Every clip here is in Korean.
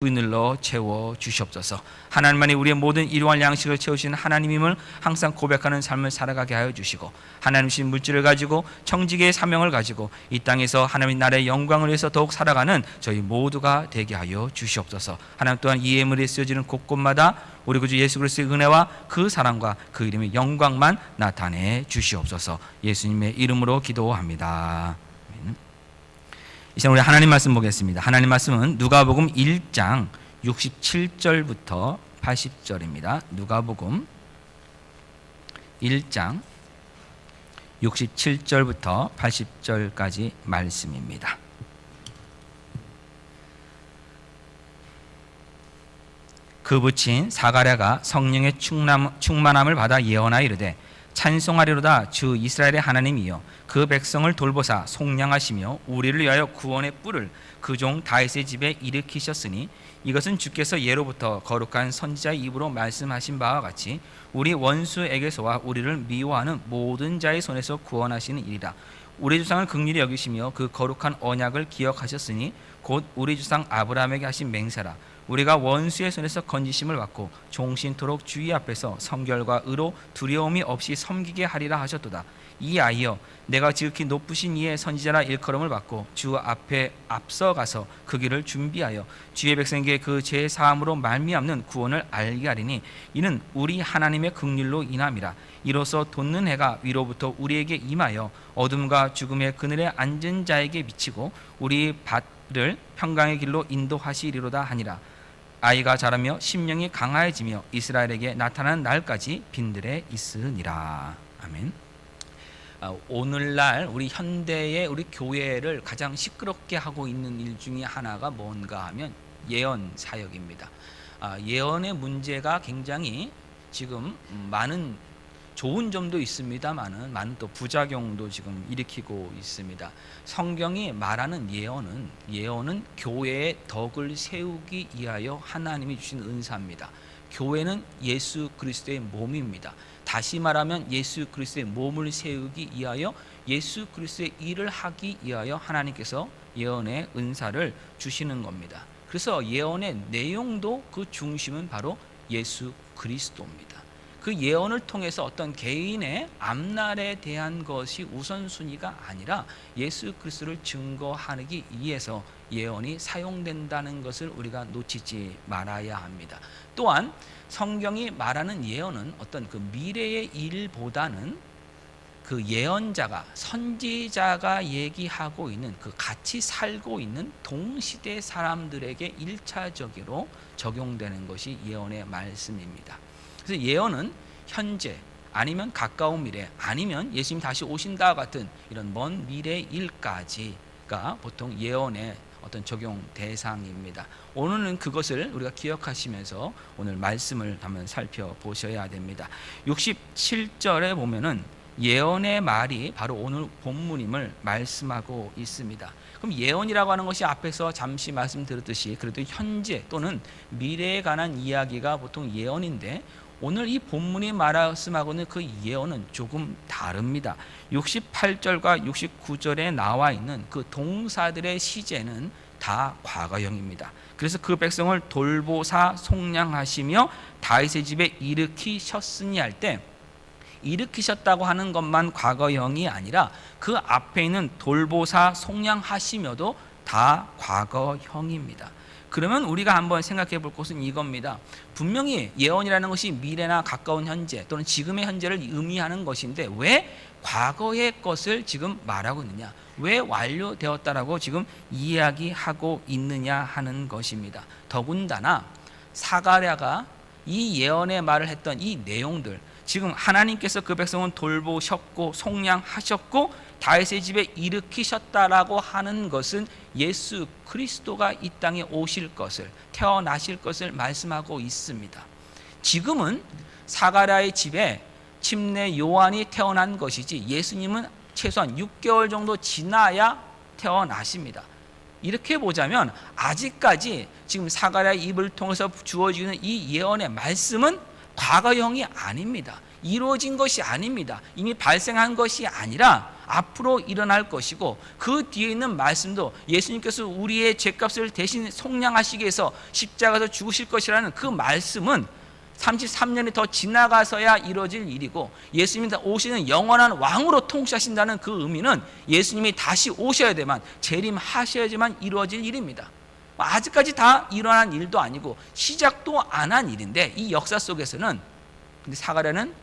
그늘로 채워 주시옵소서. 하나님만이 우리의 모든 일용할 양식을 채우시는 하나님임을 항상 고백하는 삶을 살아가게 하여 주시고, 하나님이신 물질을 가지고 청지기의 사명을 가지고 이 땅에서 하나님 나라의 영광을 위해서 더욱 살아가는 저희 모두가 되게 하여 주시옵소서. 하나님 또한 이 예물에 쓰여지는 곳곳마다 우리 구주 예수 그리스도의 은혜와 그 사랑과 그 이름의 영광만 나타내 주시옵소서. 예수님의 이름으로 기도합니다. 이제 우리 하나님 말씀 보겠습니다. 하나님 말씀은 누가복음 1장 67절부터 80절입니다. 누가복음 1장 67절부터 80절까지 말씀입니다. 그 부친 사가랴가 성령의 충만함을 받아 예언하여 이르되, 찬송하리로다 주 이스라엘의 하나님이여, 그 백성을 돌보사 속량하시며 우리를 위하여 구원의 뿔을 그 종 다윗의 집에 일으키셨으니, 이것은 주께서 예로부터 거룩한 선지자의 입으로 말씀하신 바와 같이 우리 원수에게서와 우리를 미워하는 모든 자의 손에서 구원하시는 일이라. 우리 주상을 긍휼히 여기시며 그 거룩한 언약을 기억하셨으니 곧 우리 주상 아브라함에게 하신 맹세라. 우리가 원수의 손에서 건지심을 받고 종신토록 주의 앞에서 성결과 의로 두려움이 없이 섬기게 하리라 하셨도다. 이 아이여, 내가 지극히 높으신 이의 선지자라 일컬음을 받고 주 앞에 앞서가서 그 길을 준비하여 주의 백성에게 그 죄 사함으로 말미암는 구원을 알게 하리니, 이는 우리 하나님의 긍휼로 인함이라. 이로써 돋는 해가 위로부터 우리에게 임하여 어둠과 죽음의 그늘에 앉은 자에게 비치고 우리 밭을 평강의 길로 인도하시리로다 하니라. 아이가 자라며 심령이 강화해지며 이스라엘에게 나타나는 날까지 빈들에 있으니라. 아멘. 오늘날 우리 현대의 우리 교회를 가장 시끄럽게 하고 있는 일 중에 하나가 뭔가 하면 예언 사역입니다. 예언의 문제가 굉장히 지금 많은 좋은 점도 있습니다만은 많은 또 부작용도 지금 일으키고 있습니다. 성경이 말하는 예언은 교회의 덕을 세우기 위하여 하나님이 주신 은사입니다. 교회는 예수 그리스도의 몸입니다. 다시 말하면 예수 그리스도의 몸을 세우기 위하여 예수 그리스도의 일을 하기 위하여 하나님께서 예언의 은사를 주시는 겁니다. 그래서 예언의 내용도 그 중심은 바로 예수 그리스도입니다. 그 예언을 통해서 어떤 개인의 앞날에 대한 것이 우선순위가 아니라 예수 그리스도를 증거하기 위해서 예언이 사용된다는 것을 우리가 놓치지 말아야 합니다. 또한 성경이 말하는 예언은 어떤 그 미래의 일보다는 그 예언자가, 선지자가 얘기하고 있는 그 같이 살고 있는 동시대 사람들에게 1차적으로 적용되는 것이 예언의 말씀입니다. 그래서 예언은 현재 아니면 가까운 미래 아니면 예수님 다시 오신다와 같은 이런 먼 미래 일까지가 보통 예언의 어떤 적용 대상입니다. 오늘은 그것을 우리가 기억하시면서 오늘 말씀을 한번 살펴보셔야 됩니다. 67절에 보면은 예언의 말이 바로 오늘 본문임을 말씀하고 있습니다. 그럼 예언이라고 하는 것이 앞에서 잠시 말씀드렸듯이 그래도 현재 또는 미래에 관한 이야기가 보통 예언인데, 오늘 이 본문이 말씀하고는 그 예언은 조금 다릅니다. 68절과 69절에 나와 있는 그 동사들의 시제는 다 과거형입니다. 그래서 그 백성을 돌보사 속량하시며 다윗의 집에 일으키셨으니 할 때, 일으키셨다고 하는 것만 과거형이 아니라 그 앞에 있는 돌보사 속량하시며도 다 과거형입니다. 그러면 우리가 한번 생각해 볼 것은 이겁니다. 분명히 예언이라는 것이 미래나 가까운 현재 또는 지금의 현재를 의미하는 것인데 왜 과거의 것을 지금 말하고 있느냐, 왜 완료되었다라고 지금 이야기하고 있느냐 하는 것입니다. 더군다나 사가랴가 이 예언의 말을 했던 이 내용들, 지금 하나님께서 그 백성은 돌보셨고 속량하셨고 다윗의 집에 일으키셨다라고 하는 것은 예수 그리스도가 이 땅에 오실 것을, 태어나실 것을 말씀하고 있습니다. 지금은 사가랴의 집에 침례 요한이 태어난 것이지 예수님은 최소한 6개월 정도 지나야 태어나십니다. 이렇게 보자면 아직까지 지금 사가랴의 입을 통해서 주어지는 이 예언의 말씀은 과거형이 아닙니다. 이루어진 것이 아닙니다. 이미 발생한 것이 아니라 앞으로 일어날 것이고, 그 뒤에 있는 말씀도 예수님께서 우리의 죄값을 대신 속량하시기 위해서 십자가에서 죽으실 것이라는 그 말씀은 33년이 더 지나가서야 이루어질 일이고, 예수님이 오시는 영원한 왕으로 통치하신다는 그 의미는 예수님이 다시 오셔야 되만, 재림하셔야지만 이루어질 일입니다. 아직까지 다 일어난 일도 아니고 시작도 안 한 일인데, 이 역사 속에서는 근데 사가랴는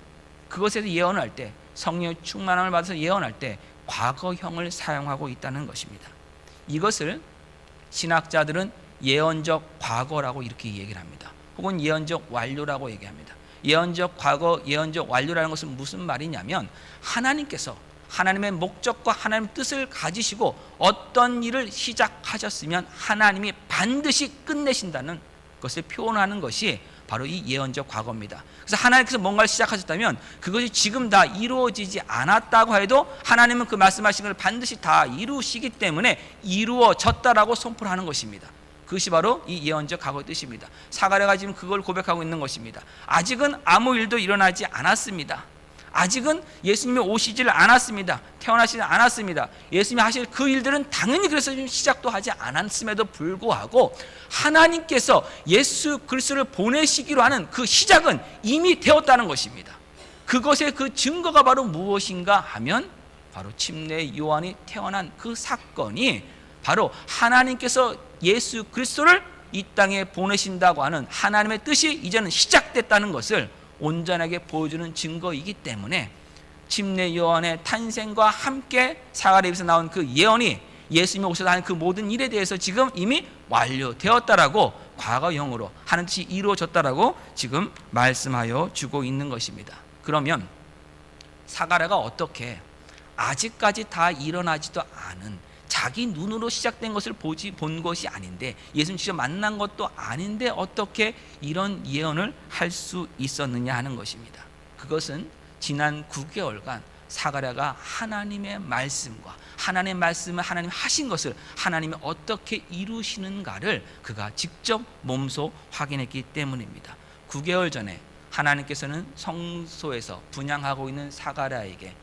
그것에서 예언할 때, 성령의 충만함을 받아서 예언할 때 과거형을 사용하고 있다는 것입니다. 이것을 신학자들은 예언적 과거라고 이렇게 얘기를 합니다. 혹은 예언적 완료라고 얘기합니다. 예언적 과거, 예언적 완료라는 것은 무슨 말이냐면, 하나님께서 하나님의 목적과 하나님의 뜻을 가지시고 어떤 일을 시작하셨으면 하나님이 반드시 끝내신다는 것을 표현하는 것이 바로 이 예언적 과거입니다. 그래서 하나님께서 뭔가를 시작하셨다면 그것이 지금 다 이루어지지 않았다고 해도 하나님은 그 말씀하신 것을 반드시 다 이루시기 때문에 이루어졌다라고 선포를 하는 것입니다. 그것이 바로 이 예언적 과거의 뜻입니다. 사가랴가 지금 그걸 고백하고 있는 것입니다. 아직은 아무 일도 일어나지 않았습니다. 아직은 예수님이 오시질 않았습니다. 태어나시지 않았습니다. 예수님이 하실 그 일들은 당연히 그래서 지금 시작도 하지 않았음에도 불구하고 하나님께서 예수 그리스도를 보내시기로 하는 그 시작은 이미 되었다는 것입니다. 그것의 그 증거가 바로 무엇인가 하면, 바로 침례 요한이 태어난 그 사건이 바로 하나님께서 예수 그리스도를 이 땅에 보내신다고 하는 하나님의 뜻이 이제는 시작됐다는 것을 온전하게 보여주는 증거이기 때문에, 침례 요한의 탄생과 함께 사가랴에서 나온 그 예언이 예수님이 오셔서 하는 그 모든 일에 대해서 지금 이미 완료되었다라고, 과거형으로 하는 뜻이 이루어졌다라고 지금 말씀하여 주고 있는 것입니다. 그러면 사가랴가 어떻게 아직까지 다 일어나지도 않은, 자기 눈으로 시작된 것을 본 것이 아닌데, 예수님 직접 만난 것도 아닌데 어떻게 이런 예언을 할 수 있었느냐 하는 것입니다. 그것은 지난 9개월간 사가랴가 하나님의 말씀과 하나님의 말씀을 하나님 하신 것을 하나님이 어떻게 이루시는가를 그가 직접 몸소 확인했기 때문입니다. 9개월 전에 하나님께서는 성소에서 분향하고 있는 사가랴에게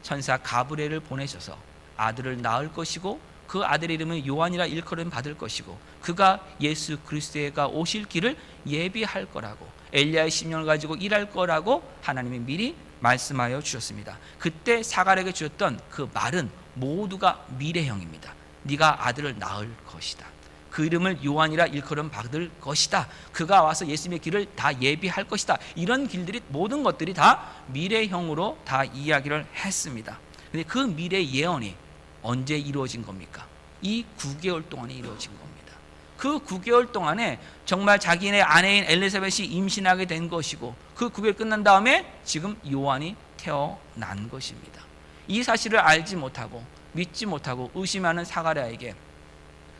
천사 가브리엘을 보내셔서 아들을 낳을 것이고, 그 아들의 이름은 요한이라 일컬음 받을 것이고, 그가 예수 그리스도가 오실 길을 예비할 거라고, 엘리야의 심령을 가지고 일할 거라고 하나님이 미리 말씀하여 주셨습니다. 그때 사가랴에게 주셨던 그 말은 모두가 미래형입니다. 네가 아들을 낳을 것이다. 그 이름을 요한이라 일컬음 받을 것이다. 그가 와서 예수님의 길을 다 예비할 것이다. 이런 길들이, 모든 것들이 다 미래형으로 다 이야기를 했습니다. 근데 그 미래 예언이 언제 이루어진 겁니까? 이 9개월 동안에 이루어진 겁니다. 그 9개월 동안에 정말 자기네 아내인 엘리사벳이 임신하게 된 것이고, 그 9개월 끝난 다음에 지금 요한이 태어난 것입니다. 이 사실을 알지 못하고 믿지 못하고 의심하는 사가랴에게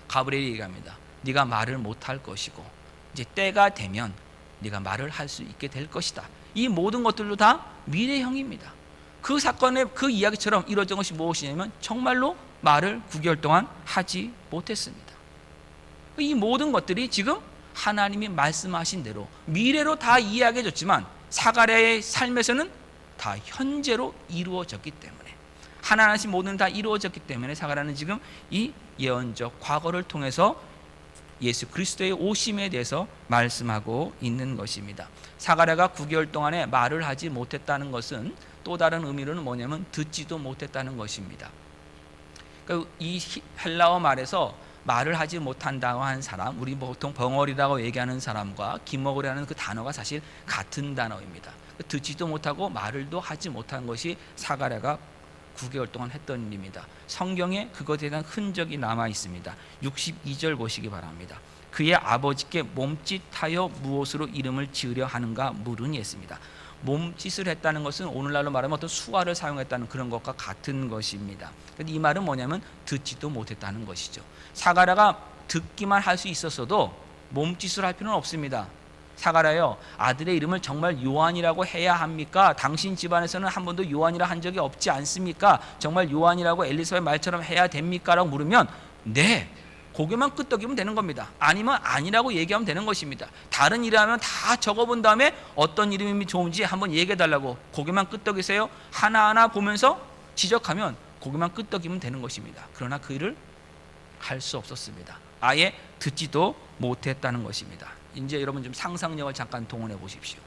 가브리엘이 얘기합니다. 네가 말을 못할 것이고 이제 때가 되면 네가 말을 할 수 있게 될 것이다. 이 모든 것들도 다 미래형입니다. 그 사건의 그 이야기처럼 이루어진 것이 무엇이냐면, 정말로 말을 9개월 동안 하지 못했습니다. 이 모든 것들이 지금 하나님이 말씀하신 대로 미래로 다 이야기해 줬지만, 사가랴의 삶에서는 다 현재로 이루어졌기 때문에, 하나님 하신 모든 다 이루어졌기 때문에 사가랴는 지금 이 예언적 과거를 통해서 예수 그리스도의 오심에 대해서 말씀하고 있는 것입니다. 사가랴가 9개월 동안에 말을 하지 못했다는 것은 또 다른 의미로는 뭐냐면 듣지도 못했다는 것입니다. 그러니까 이 헬라어 말에서 말을 하지 못한다고 한 사람, 우리 보통 벙어리라고 얘기하는 사람과 기먹으려는 그 단어가 사실 같은 단어입니다. 듣지도 못하고 말을도 하지 못한 것이 사가랴가 9개월 동안 했던 일입니다. 성경에 그것에 대한 흔적이 남아 있습니다. 62절 보시기 바랍니다. 그의 아버지께 몸짓하여 무엇으로 이름을 지으려 하는가 물으니 했습니다. 몸짓을 했다는 것은 오늘날로 말하면 어떤 수화를 사용했다는 그런 것과 같은 것입니다. 근데 이 말은 뭐냐면 듣지도 못했다는 것이죠. 사가랴가 듣기만 할 수 있었어도 몸짓을 할 필요는 없습니다. 사가랴여, 아들의 이름을 정말 요한이라고 해야 합니까? 당신 집안에서는 한 번도 요한이라 한 적이 없지 않습니까? 정말 요한이라고 엘리사벳 말처럼 해야 됩니까? 라고 물으면 네, 고개만 끄덕이면 되는 겁니다. 아니면 아니라고 얘기하면 되는 것입니다. 다른 이름하면 다 적어본 다음에 어떤 이름이 좋은지 한번 얘기해 달라고 고개만 끄덕이세요. 하나하나 보면서 지적하면 고기만 끄떡이면 되는 것입니다. 그러나 그 일을 할 수 없었습니다. 아예 듣지도 못했다는 것입니다. 이제 여러분 좀 상상력을 잠깐 동원해 보십시오.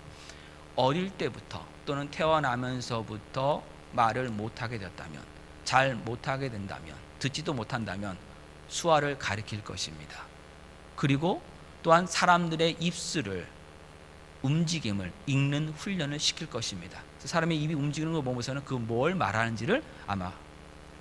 어릴 때부터 또는 태어나면서부터 말을 못하게 되었다면, 잘 못하게 된다면, 듣지도 못한다면 수화를 가리킬 것입니다. 그리고 또한 사람들의 입술을, 움직임을 읽는 훈련을 시킬 것입니다. 사람의 입이 움직이는 걸 보면서는 그 뭘 말하는지를 아마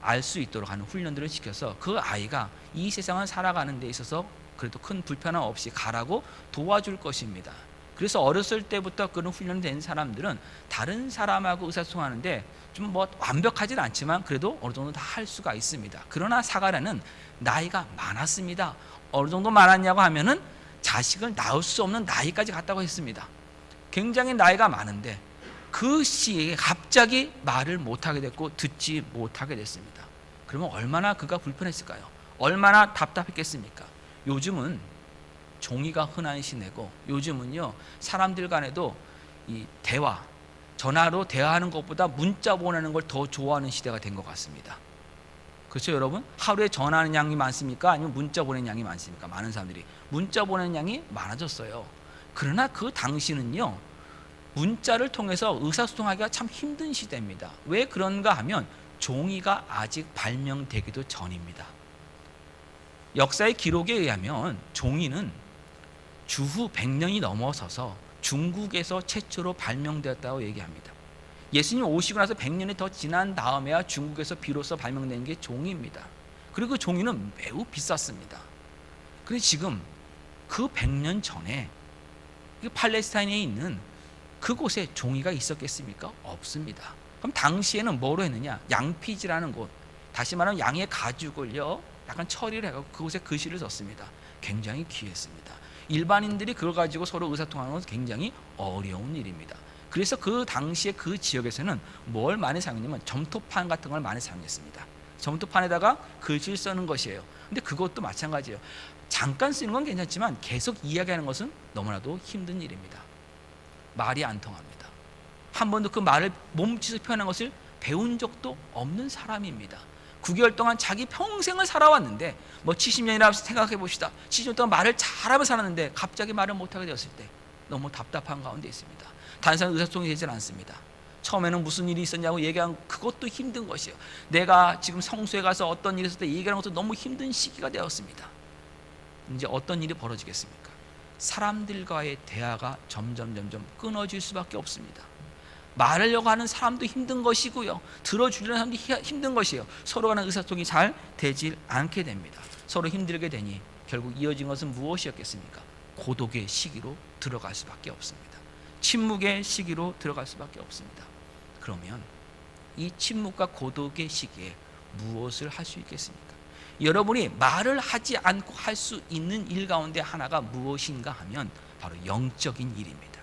알 수 있도록 하는 훈련들을 시켜서 그 아이가 이 세상을 살아가는 데 있어서 그래도 큰 불편함 없이 가라고 도와줄 것입니다. 그래서 어렸을 때부터 그런 훈련된 사람들은 다른 사람하고 의사소통하는데 좀 뭐 완벽하진 않지만 그래도 어느 정도 다 할 수가 있습니다. 그러나 사가랴는 나이가 많았습니다. 어느 정도 많았냐고 하면은 자식을 낳을 수 없는 나이까지 갔다고 했습니다. 굉장히 나이가 많은데 그 시기에 갑자기 말을 못하게 됐고 듣지 못하게 됐습니다. 그러면 얼마나 그가 불편했을까요? 얼마나 답답했겠습니까? 요즘은 종이가 흔한 시대고 요즘은요 사람들 간에도 이 대화, 전화로 대화하는 것보다 문자 보내는 걸 더 좋아하는 시대가 된 것 같습니다. 그렇죠 여러분? 하루에 전화하는 양이 많습니까? 아니면 문자 보내는 양이 많습니까? 많은 사람들이 문자 보내는 양이 많아졌어요. 그러나 그 당시는요 문자를 통해서 의사소통하기가 참 힘든 시대입니다. 왜 그런가 하면 종이가 아직 발명되기도 전입니다. 역사의 기록에 의하면 종이는 주후 100년이 넘어서서 중국에서 최초로 발명되었다고 얘기합니다. 예수님 오시고 나서 100년이 더 지난 다음에야 중국에서 비로소 발명된 게 종이입니다. 그리고 그 종이는 매우 비쌌습니다. 그런데 지금 그 100년 전에 팔레스타인에 있는 그곳에 종이가 있었겠습니까? 없습니다. 그럼 당시에는 뭐로 했느냐? 양피지라는 곳, 다시 말하면 양의 가죽을요 약간 처리를 해서 그곳에 글씨를 썼습니다. 굉장히 귀했습니다. 일반인들이 그걸 가지고 서로 의사통하는 것은 굉장히 어려운 일입니다. 그래서 그 당시에 그 지역에서는 뭘 많이 사용했냐면 점토판 같은 걸 많이 사용했습니다. 점토판에다가 글씨를 쓰는 것이에요. 근데 그것도 마찬가지예요. 잠깐 쓰는 건 괜찮지만 계속 이야기하는 것은 너무나도 힘든 일입니다. 말이 안 통합니다. 한 번도 그 말을 몸짓을 표현한 것을 배운 적도 없는 사람입니다. 9개월 동안 자기 평생을 살아왔는데 뭐 70년이라 생각해 봅시다. 70년 동안 말을 잘하며 살았는데 갑자기 말을 못하게 되었을 때 너무 답답한 가운데 있습니다. 다른 사람 의사소통이 되질 않습니다. 처음에는 무슨 일이 있었냐고 얘기하는 그것도 힘든 것이에요. 내가 지금 성수에 가서 어떤 일이 있었을 때 얘기하는 것도 너무 힘든 시기가 되었습니다. 이제 어떤 일이 벌어지겠습니까? 사람들과의 대화가 점점 끊어질 수밖에 없습니다. 말하려고 하는 사람도 힘든 것이고요, 들어주려는 사람도 힘든 것이에요. 서로 간의 의사소통이 잘 되질 않게 됩니다. 서로 힘들게 되니 결국 이어진 것은 무엇이었겠습니까? 고독의 시기로 들어갈 수밖에 없습니다. 침묵의 시기로 들어갈 수밖에 없습니다. 그러면 이 침묵과 고독의 시기에 무엇을 할 수 있겠습니까? 여러분이 말을 하지 않고 할 수 있는 일 가운데 하나가 무엇인가 하면 바로 영적인 일입니다.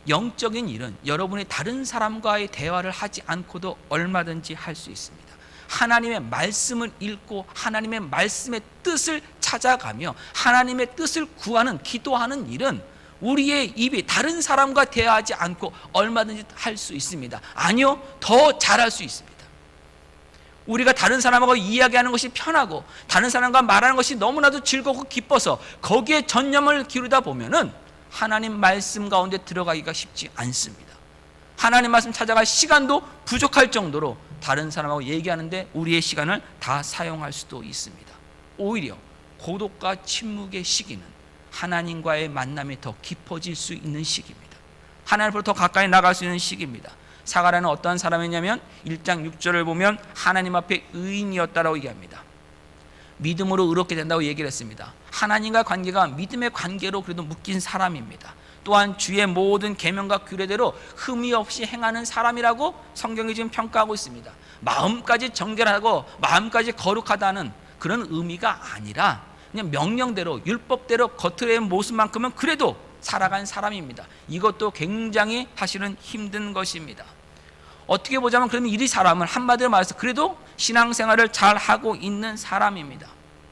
영적인 일은 여러분이 다른 사람과의 대화를 하지 않고도 얼마든지 할 수 있습니다. 하나님의 말씀을 읽고 하나님의 말씀의 뜻을 찾아가며 하나님의 뜻을 구하는, 기도하는 일은 우리의 입이 다른 사람과 대화하지 않고 얼마든지 할 수 있습니다. 아니요, 더 잘할 수 있습니다. 우리가 다른 사람하고 이야기하는 것이 편하고 다른 사람과 말하는 것이 너무나도 즐겁고 기뻐서 거기에 전념을 기울이다 보면은 하나님 말씀 가운데 들어가기가 쉽지 않습니다. 하나님 말씀 찾아갈 시간도 부족할 정도로 다른 사람하고 얘기하는데 우리의 시간을 다 사용할 수도 있습니다. 오히려 고독과 침묵의 시기는 하나님과의 만남이 더 깊어질 수 있는 시기입니다. 하나님으로 더 가까이 나갈 수 있는 시기입니다. 사가랴는 어떠한 사람이냐면 1장 6절을 보면 하나님 앞에 의인이었다라고 얘기합니다. 믿음으로 의롭게 된다고 얘기를 했습니다. 하나님과 관계가 믿음의 관계로 그래도 묶인 사람입니다. 또한 주의 모든 계명과 규례대로 흠이 없이 행하는 사람이라고 성경이 지금 평가하고 있습니다. 마음까지 정결하고 마음까지 거룩하다는 그런 의미가 아니라 그냥 명령대로 율법대로 겉으로의 모습만큼은 그래도 살아간 사람입니다. 이것도 굉장히 사실은 힘든 것입니다. 어떻게 보자면 그러면 이 사람은 한마디로 말해서 그래도 신앙생활을 잘 하고 있는 사람입니다.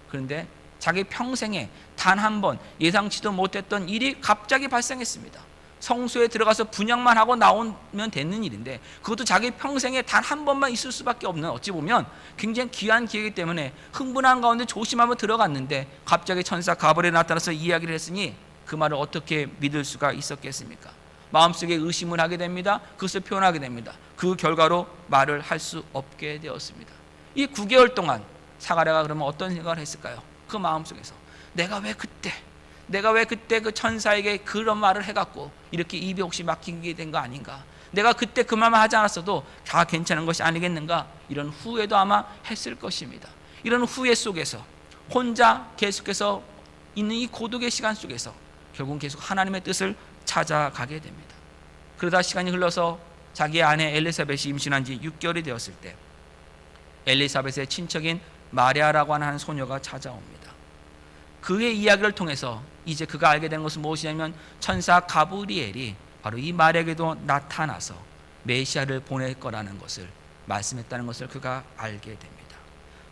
그런데 자기 평생에 단 한 번 예상치도 못했던 일이 갑자기 발생했습니다. 성소에 들어가서 분향만 하고 나오면 되는 일인데, 그것도 자기 평생에 단 한 번만 있을 수밖에 없는, 어찌 보면 굉장히 귀한 기회이기 때문에 흥분한 가운데 조심하며 들어갔는데 갑자기 천사 가브리엘이 나타나서 이야기를 했으니 그 말을 어떻게 믿을 수가 있었겠습니까? 마음속에 의심을 하게 됩니다. 그것을 표현하게 됩니다. 그 결과로 말을 할 수 없게 되었습니다. 이 9개월 동안 사가랴가 그러면 어떤 생각을 했을까요? 그 마음속에서 내가 왜 그때 그 천사에게 그런 말을 해갖고 이렇게 입이 혹시 막히게 된 거 아닌가? 내가 그때 그 말만 하지 않았어도 다 괜찮은 것이 아니겠는가? 이런 후회도 아마 했을 것입니다. 이런 후회 속에서 혼자 계속해서 있는 이 고독의 시간 속에서 결국은 계속 하나님의 뜻을 찾아가게 됩니다. 그러다 시간이 흘러서 자기의 아내 엘리사벳이 임신한 지 6개월이 되었을 때 엘리사벳의 친척인 마리아라고 하는 한 소녀가 찾아옵니다. 그의 이야기를 통해서 이제 그가 알게 된 것은 무엇이냐면 천사 가브리엘이 바로 이 마리아에게도 나타나서 메시아를 보낼 거라는 것을 말씀했다는 것을 그가 알게 됩니다.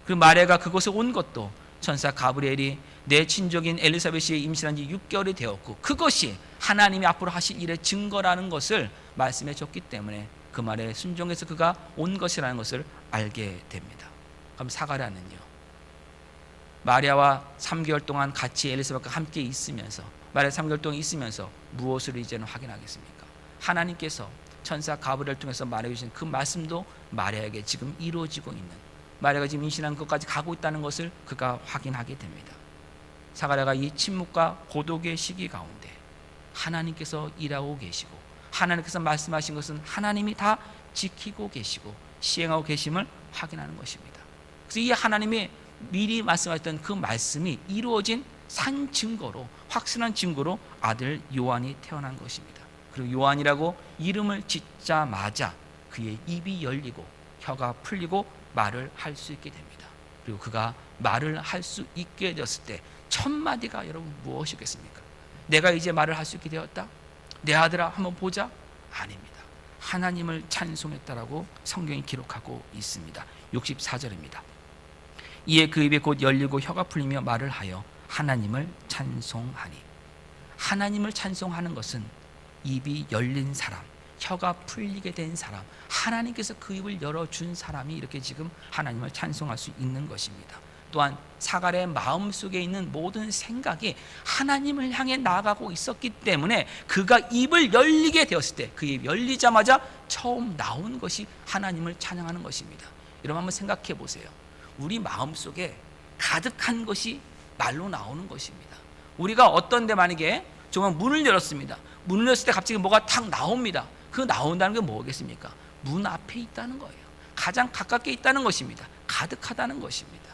그 마리아가 그곳에 온 것도 천사 가브리엘이 내 친족인 엘리사벳이 임신한 지 6개월이 되었고 그것이 하나님이 앞으로 하실 일의 증거라는 것을 말씀해 줬기 때문에 그 말에 순종해서 그가 온 것이라는 것을 알게 됩니다. 그럼 사가랴는요, 마리아와 3개월 동안 같이 엘리사벳과 함께 있으면서, 마리아 3개월 동안 있으면서 무엇을 이제는 확인하겠습니까? 하나님께서 천사 가브리엘을 통해서 말해주신 그 말씀도 마리아에게 지금 이루어지고 있는, 마리아가 지금 임신한 것까지 가고 있다는 것을 그가 확인하게 됩니다. 사가랴가 이 침묵과 고독의 시기 가운데 하나님께서 일하고 계시고 하나님께서 말씀하신 것은 하나님이 다 지키고 계시고 시행하고 계심을 확인하는 것입니다. 그래서 이 하나님이 미리 말씀하셨던 그 말씀이 이루어진 산 증거로, 확실한 증거로 아들 요한이 태어난 것입니다. 그리고 요한이라고 이름을 짓자마자 그의 입이 열리고 혀가 풀리고 말을 할 수 있게 됩니다. 그리고 그가 말을 할 수 있게 되었을 때 첫 마디가 여러분 무엇이겠습니까? 내가 이제 말을 할 수 있게 되었다? 내 아들아 한번 보자? 아닙니다. 하나님을 찬송했다라고 성경이 기록하고 있습니다. 64절입니다. 이에 그 입이 곧 열리고 혀가 풀리며 말을 하여 하나님을 찬송하니. 하나님을 찬송하는 것은 입이 열린 사람, 혀가 풀리게 된 사람, 하나님께서 그 입을 열어준 사람이 이렇게 지금 하나님을 찬송할 수 있는 것입니다. 또한 사가랴의 마음속에 있는 모든 생각이 하나님을 향해 나아가고 있었기 때문에 그가 입을 열리게 되었을 때, 그 입이 열리자마자 처음 나온 것이 하나님을 찬양하는 것입니다. 여러분 한번 생각해 보세요. 우리 마음속에 가득한 것이 말로 나오는 것입니다. 우리가 어떤 데 만약에 정말 문을 열었습니다. 문을 열었을 때 갑자기 뭐가 탁 나옵니다. 그 나온다는 게 뭐겠습니까? 문 앞에 있다는 거예요. 가장 가깝게 있다는 것입니다. 가득하다는 것입니다.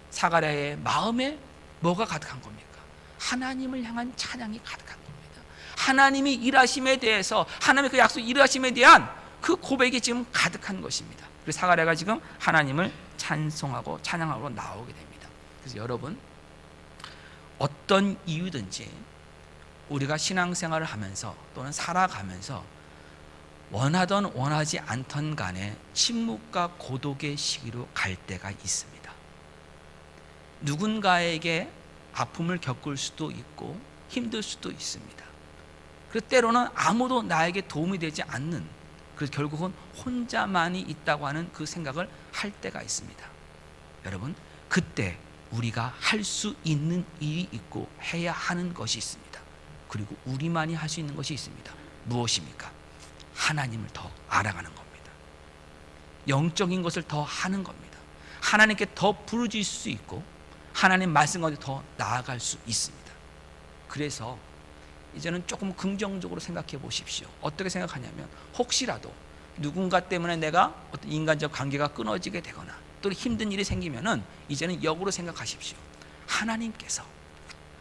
사가랴의 마음에 뭐가 가득한 겁니까? 하나님을 향한 찬양이 가득한 겁니다. 하나님이 일하심에 대해서, 하나님의 그 약속 일하심에 대한 그 고백이 지금 가득한 것입니다. 그래서 사가랴가 지금 하나님을 찬송하고 찬양하고 나오게 됩니다. 그래서 여러분, 어떤 이유든지 우리가 신앙생활을 하면서 또는 살아가면서 원하던 원하지 않던 간에 침묵과 고독의 시기로 갈 때가 있습니다. 누군가에게 아픔을 겪을 수도 있고 힘들 수도 있습니다. 그래서 때로는 아무도 나에게 도움이 되지 않는, 그래서 결국은 혼자만이 있다고 하는 그 생각을 할 때가 있습니다. 여러분, 그때 우리가 할 수 있는 일이 있고 해야 하는 것이 있습니다. 그리고 우리만이 할 수 있는 것이 있습니다. 무엇입니까? 하나님을 더 알아가는 겁니다. 영적인 것을 더 하는 겁니다. 하나님께 더 부르짖을 수 있고 하나님 말씀 가운데 더 나아갈 수 있습니다. 그래서 이제는 조금 긍정적으로 생각해 보십시오. 어떻게 생각하냐면, 혹시라도 누군가 때문에 내가 어떤 인간적 관계가 끊어지게 되거나 또 힘든 일이 생기면은 이제는 역으로 생각하십시오. 하나님께서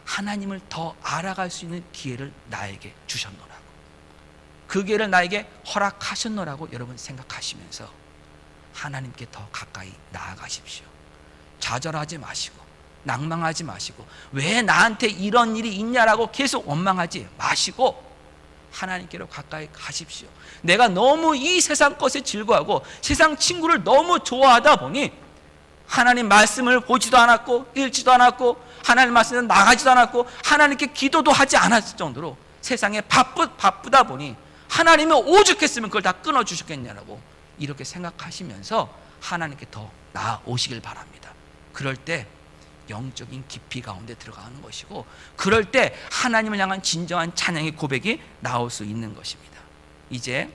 하나님을 더 알아갈 수 있는 기회를 나에게 주셨노라고, 그 기회를 나에게 허락하셨노라고 여러분 생각하시면서 하나님께 더 가까이 나아가십시오. 좌절하지 마시고 낭망하지 마시고 왜 나한테 이런 일이 있냐라고 계속 원망하지 마시고 하나님께로 가까이 가십시오. 내가 너무 이 세상 것에 즐거워하고 세상 친구를 너무 좋아하다 보니 하나님 말씀을 보지도 않았고 읽지도 않았고 하나님 말씀에 나가지도 않았고 하나님께 기도도 하지 않았을 정도로 세상에 바쁘다 보니 하나님이 오죽했으면 그걸 다 끊어주셨겠냐라고 이렇게 생각하시면서 하나님께 더 나아오시길 바랍니다. 그럴 때 영적인 깊이 가운데 들어가는 것이고, 그럴 때 하나님을 향한 진정한 찬양의 고백이 나올 수 있는 것입니다. 이제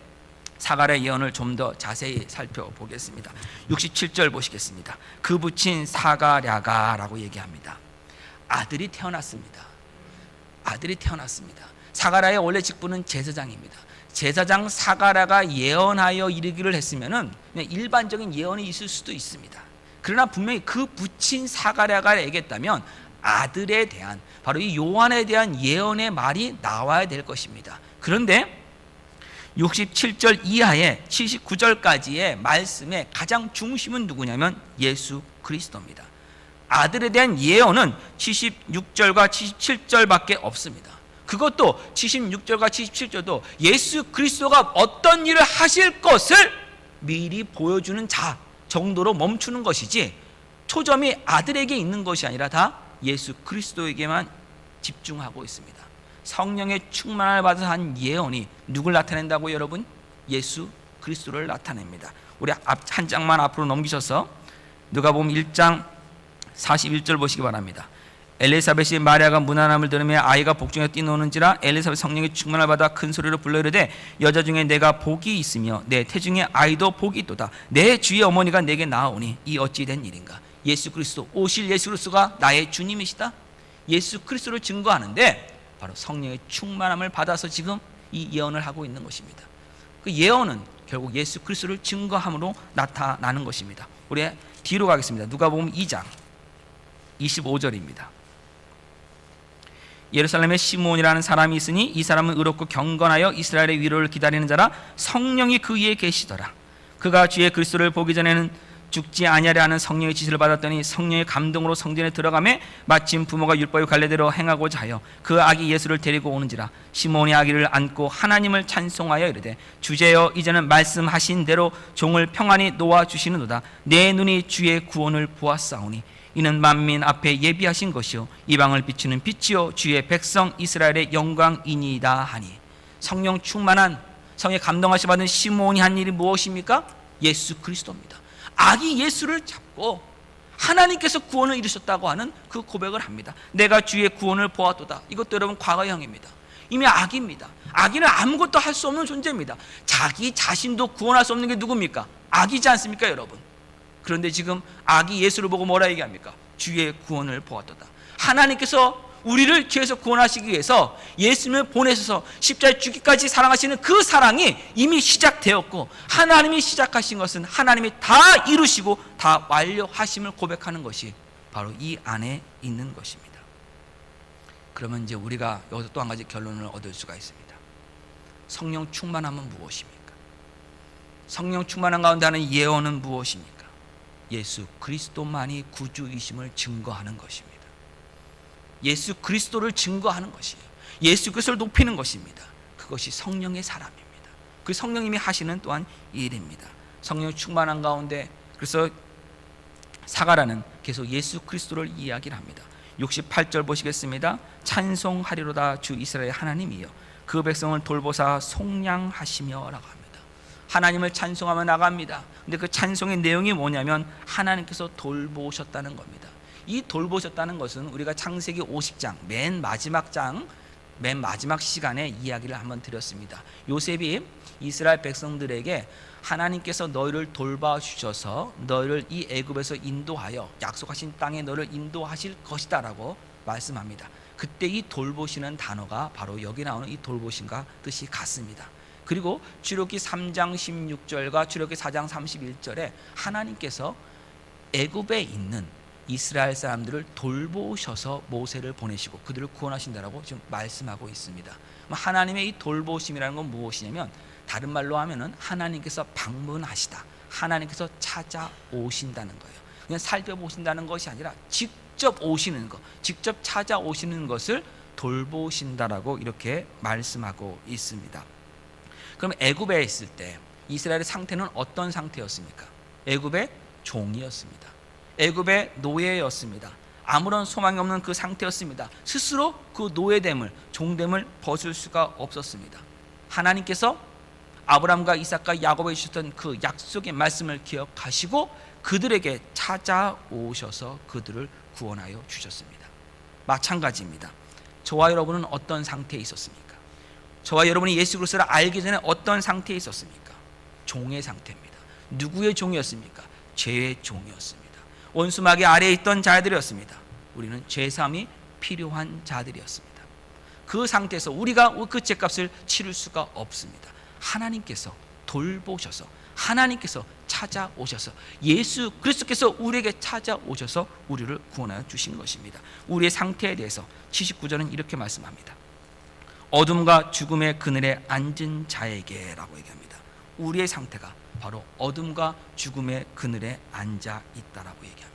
사가랴 예언을 좀 더 자세히 살펴보겠습니다. 67절 보시겠습니다. 그 붙인 사가랴가 라고 얘기합니다. 아들이 태어났습니다. 아들이 태어났습니다. 사가랴의 원래 직분은 제사장입니다. 제사장 사가랴가 예언하여 이르기를 했으면은 그냥 일반적인 예언이 있을 수도 있습니다. 그러나 분명히 그 붙인 사가랴가 얘기했다면 아들에 대한, 바로 이 요한에 대한 예언의 말이 나와야 될 것입니다. 그런데 67절 이하의 79절까지의 말씀의 가장 중심은 누구냐면 예수 그리스도입니다. 아들에 대한 예언은 76절과 77절밖에 없습니다. 그것도 76절과 77절도 예수 그리스도가 어떤 일을 하실 것을 미리 보여주는 자 정도로 멈추는 것이지, 초점이 아들에게 있는 것이 아니라 다 예수 그리스도에게만 집중하고 있습니다. 성령의 충만을 받아서 한 예언이 누굴 나타낸다고 여러분? 예수 그리스도를 나타냅니다. 우리 한 장만 앞으로 넘기셔서 누가복음 1장 41절 보시기 바랍니다. 엘리사벳이 마리아가 문안함을 들으며 아이가 복중에 뛰노는지라 엘리사벳 성령의 충만을 받아 큰 소리로 불러 이르되 여자 중에 내가 복이 있으며 내 태중에 아이도 복이 있도다. 내 주의 어머니가 내게 나아오니 이 어찌 된 일인가. 예수 그리스도, 오실 예수 그리스도가 나의 주님이시다. 예수 그리스도를 증거하는데 바로 성령의 충만함을 받아서 지금 이 예언을 하고 있는 것입니다. 그 예언은 결국 예수 그리스도를 증거함으로 나타나는 것입니다. 우리 뒤로 가겠습니다. 누가복음 2장 25절입니다. 예루살렘에 시므온이라는 사람이 있으니 이 사람은 의롭고 경건하여 이스라엘의 위로를 기다리는 자라. 성령이 그 위에 계시더라. 그가 주의 그리스도를 보기 전에는 죽지 아니하려 하는 성령의 지시를 받았더니 성령의 감동으로 성전에 들어가매 마침 부모가 율법의 관례대로 행하고자 하여 그 아기 예수를 데리고 오는지라. 시므온이 아기를 안고 하나님을 찬송하여 이르되 주제여 이제는 말씀하신 대로 종을 평안히 놓아주시는도다. 내 눈이 주의 구원을 보았사오니 이는 만민 앞에 예비하신 것이요 이방을 비추는 빛이요 주의 백성 이스라엘의 영광이니이다 하니. 성령 충만한, 성에 감동하시 받은 시므온이 한 일이 무엇입니까? 예수 그리스도입니다. 아기 예수를 잡고 하나님께서 구원을 이루셨다고 하는 그 고백을 합니다. 내가 주의 구원을 보았도다. 이것도 여러분 과거형입니다. 이미 아기입니다. 아기는 아무것도 할 수 없는 존재입니다. 자기 자신도 구원할 수 없는 게 누굽니까? 아기지 않습니까 여러분? 그런데 지금 아기 예수를 보고 뭐라 얘기합니까? 주의 구원을 보았도다. 하나님께서 우리를 죄에서 구원하시기 위해서 예수님을 보내셔서 십자가에 죽기까지 사랑하시는 그 사랑이 이미 시작되었고, 하나님이 시작하신 것은 하나님이 다 이루시고 다 완료하심을 고백하는 것이 바로 이 안에 있는 것입니다. 그러면 이제 우리가 여기서 또 한 가지 결론을 얻을 수가 있습니다. 성령 충만함은 무엇입니까? 성령 충만한 가운데 하는 예언은 무엇입니까? 예수 그리스도만이 구주이심을 증거하는 것입니다. 예수 그리스도를 증거하는 것이에요. 예수 그리스도를 높이는 것입니다. 그것이 성령의 사람입니다. 그 성령님이 하시는 또한 일입니다. 성령 충만한 가운데, 그래서 사가랴는 계속 예수 그리스도를 이야기를 합니다. 68절 보시겠습니다. 찬송하리로다 주 이스라엘 하나님이여 그 백성을 돌보사 속량하시며 라고 합니다. 하나님을 찬송하며 나갑니다. 근데 그 찬송의 내용이 뭐냐면 하나님께서 돌보셨다는 겁니다. 이 돌보셨다는 것은 우리가 창세기 50장 맨 마지막 시간에 이야기를 한번 드렸습니다. 요셉이 이스라엘 백성들에게 하나님께서 너희를 돌봐주셔서 너희를 이 애굽에서 인도하여 약속하신 땅에 너희를 인도하실 것이다 라고 말씀합니다. 그때 이 돌보시는 단어가 바로 여기 나오는 이 돌보신과 뜻이 같습니다. 그리고 출애굽기 3장 16절과 출애굽기 4장 31절에 하나님께서 애굽에 있는 이스라엘 사람들을 돌보셔서 모세를 보내시고 그들을 구원하신다라고 지금 말씀하고 있습니다. 하나님의 이 돌보심이라는 건 무엇이냐면, 다른 말로 하면은 하나님께서 방문하시다, 하나님께서 찾아오신다는 거예요. 그냥 살펴보신다는 것이 아니라 직접 오시는 것, 직접 찾아오시는 것을 돌보신다라고 이렇게 말씀하고 있습니다. 그럼 애굽에 있을 때 이스라엘의 상태는 어떤 상태였습니까? 애굽의 종이었습니다. 애굽의 노예였습니다. 아무런 소망이 없는 그 상태였습니다. 스스로 그 노예됨을, 종됨을 벗을 수가 없었습니다. 하나님께서 아브라함과 이삭과 야곱에 주셨던 그 약속의 말씀을 기억하시고 그들에게 찾아오셔서 그들을 구원하여 주셨습니다. 마찬가지입니다. 저와 여러분은 어떤 상태에 있었습니까? 저와 여러분이 예수 그리스도를 알기 전에 어떤 상태에 있었습니까? 종의 상태입니다. 누구의 종이었습니까? 죄의 종이었습니다. 원수마귀 아래에 있던 자들이었습니다. 우리는 죄사함이 필요한 자들이었습니다. 그 상태에서 우리가 그 죄값을 치를 수가 없습니다. 하나님께서 돌보셔서, 하나님께서 찾아오셔서, 예수 그리스도께서 우리에게 찾아오셔서 우리를 구원하여 주신 것입니다. 우리의 상태에 대해서 79절은 이렇게 말씀합니다. 어둠과 죽음의 그늘에 앉은 자에게 라고 얘기합니다. 우리의 상태가 바로 어둠과 죽음의 그늘에 앉아 있다라고 얘기합니다.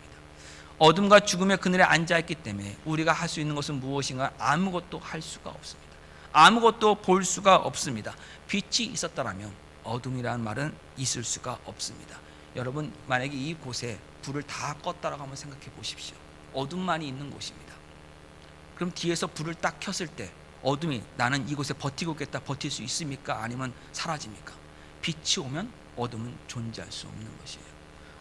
어둠과 죽음의 그늘에 앉아 있기 때문에 우리가 할 수 있는 것은 무엇인가? 아무것도 할 수가 없습니다. 아무것도 볼 수가 없습니다. 빛이 있었다라면 어둠이라는 말은 있을 수가 없습니다. 여러분, 만약에 이곳에 불을 다 껐다라고 한번 생각해 보십시오. 어둠만이 있는 곳입니다. 그럼 뒤에서 불을 딱 켰을 때 어둠이 나는 이곳에 버티고 있겠다, 버틸 수 있습니까? 아니면 사라집니까? 빛이 오면 어둠은 존재할 수 없는 것이에요.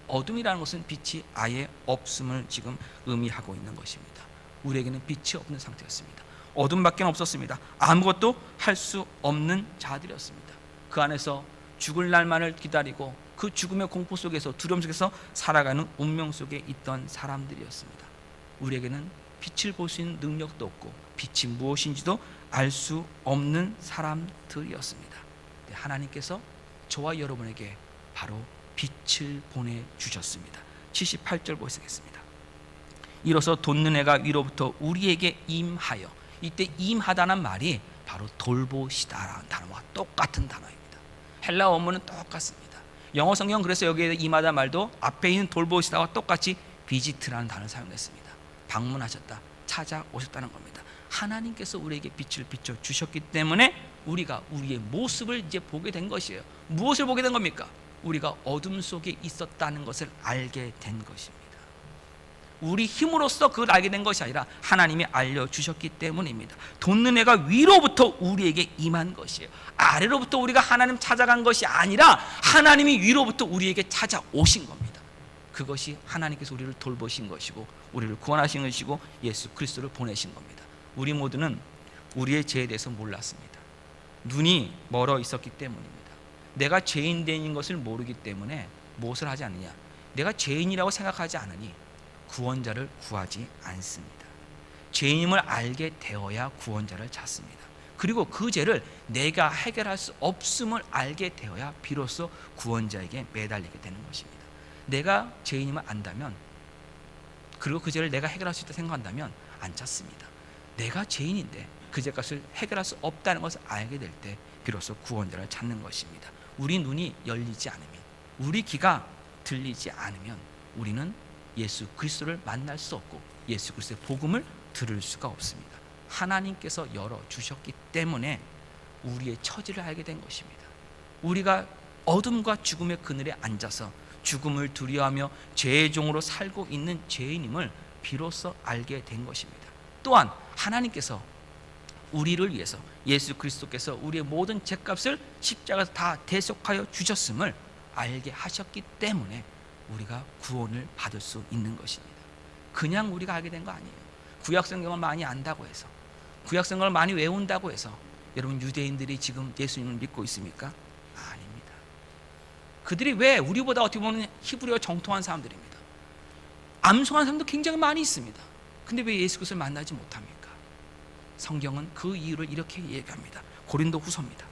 어둠이라는 것은 빛이 아예 없음을 지금 의미하고 있는 것입니다. 우리에게는 빛이 없는 상태였습니다. 어둠밖에 없었습니다. 아무것도 할 수 없는 자들이었습니다. 그 안에서 죽을 날만을 기다리고 그 죽음의 공포 속에서, 두려움 속에서 살아가는 운명 속에 있던 사람들이었습니다. 우리에게는 빛을 볼 수 있는 능력도 없고 빛이 무엇인지도 알 수 없는 사람들이었습니다. 하나님께서 저와 여러분에게 바로 빛을 보내주셨습니다. 78절 보시겠습니다. 이로써 돋는 해가 위로부터 우리에게 임하여, 이때 임하다는 말이 바로 돌보시다라는 단어와 똑같은 단어입니다. 헬라 원문은 똑같습니다. 영어 성경 그래서 여기에 임하다 말도 앞에 있는 돌보시다와 똑같이 비지트라는 단어를 사용했습니다. 방문하셨다, 찾아오셨다는 겁니다. 하나님께서 우리에게 빛을 비춰주셨기 때문에 우리가 우리의 모습을 이제 보게 된 것이에요. 무엇을 보게 된 겁니까? 우리가 어둠 속에 있었다는 것을 알게 된 것입니다. 우리 힘으로써 그걸 알게 된 것이 아니라 하나님이 알려주셨기 때문입니다. 돋는 해가 위로부터 우리에게 임한 것이에요. 아래로부터 우리가 하나님 찾아간 것이 아니라 하나님이 위로부터 우리에게 찾아오신 겁니다. 그것이 하나님께서 우리를 돌보신 것이고 우리를 구원하신 것이고 예수 그리스도를 보내신 겁니다. 우리 모두는 우리의 죄에 대해서 몰랐습니다. 눈이 멀어 있었기 때문입니다. 내가 죄인된 것을 모르기 때문에 무엇을 하지 않느냐? 내가 죄인이라고 생각하지 않으니 구원자를 구하지 않습니다. 죄인임을 알게 되어야 구원자를 찾습니다. 그리고 그 죄를 내가 해결할 수 없음을 알게 되어야 비로소 구원자에게 매달리게 되는 것입니다. 내가 죄인임을 안다면, 그리고 그 죄를 내가 해결할 수 있다 생각한다면 안 찾습니다. 내가 죄인인데 그 죄값을 해결할 수 없다는 것을 알게 될 때 비로소 구원자를 찾는 것입니다. 우리 눈이 열리지 않으면, 우리 귀가 들리지 않으면 우리는 예수 그리스도를 만날 수 없고 예수 그리스도의 복음을 들을 수가 없습니다. 하나님께서 열어주셨기 때문에 우리의 처지를 알게 된 것입니다. 우리가 어둠과 죽음의 그늘에 앉아서 죽음을 두려워하며 죄의 종으로 살고 있는 죄인임을 비로소 알게 된 것입니다. 또한 하나님께서 우리를 위해서, 예수 그리스도께서 우리의 모든 죄값을 십자가에서 다 대속하여 주셨음을 알게 하셨기 때문에 우리가 구원을 받을 수 있는 것입니다. 그냥 우리가 알게 된 거 아니에요. 구약성경을 많이 안다고 해서, 구약성경을 많이 외운다고 해서 여러분 유대인들이 지금 예수님을 믿고 있습니까? 아닙니다. 그들이 왜 우리보다 어떻게 보면 히브리어 정통한 사람들입니다. 암송한 사람도 굉장히 많이 있습니다. 근데 왜 예수 그리스도를 만나지 못합니까? 성경은 그 이유를 이렇게 얘기합니다. 고린도 후서입니다.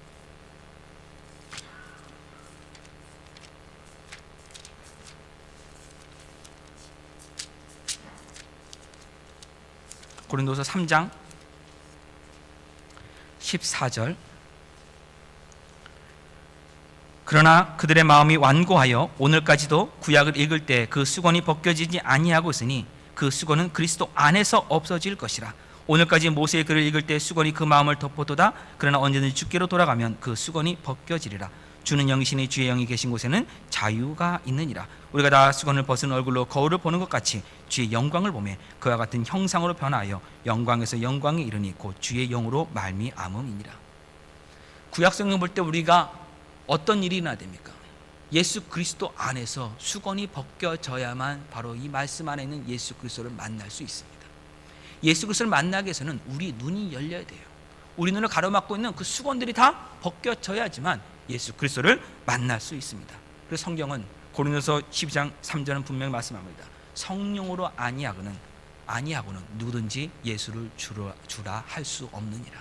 고린도서 3장 14절. 그러나 그들의 마음이 완고하여 오늘까지도 구약을 읽을 때 그 수건이 벗겨지지 아니하고 있으니 그 수건은 그리스도 안에서 없어질 것이라. 오늘까지 모세의 글을 읽을 때 수건이 그 마음을 덮어도다. 그러나 언제든지 주께로 돌아가면 그 수건이 벗겨지리라. 주는 영이시니 주의 영이 계신 곳에는 자유가 있느니라. 우리가 다 수건을 벗은 얼굴로 거울을 보는 것 같이 주의 영광을 보매 그와 같은 형상으로 변하여 영광에서 영광에 이르니 곧 주의 영으로 말미암음이니라. 구약성경 볼 때 우리가 어떤 일이 일어나야 됩니까? 예수 그리스도 안에서 수건이 벗겨져야만 바로 이 말씀 안에 있는 예수 그리스도를 만날 수 있습니다. 예수 그리스도를 만나기 위해서는 우리 눈이 열려야 돼요. 우리 눈을 가로막고 있는 그 수건들이 다 벗겨져야지만 예수 그리스도를 만날 수 있습니다. 그래서 성경은 고린도서 12장 3절은 분명히 말씀합니다. 성령으로 아니하고는 누구든지 예수를 주라 할 수 없느니라.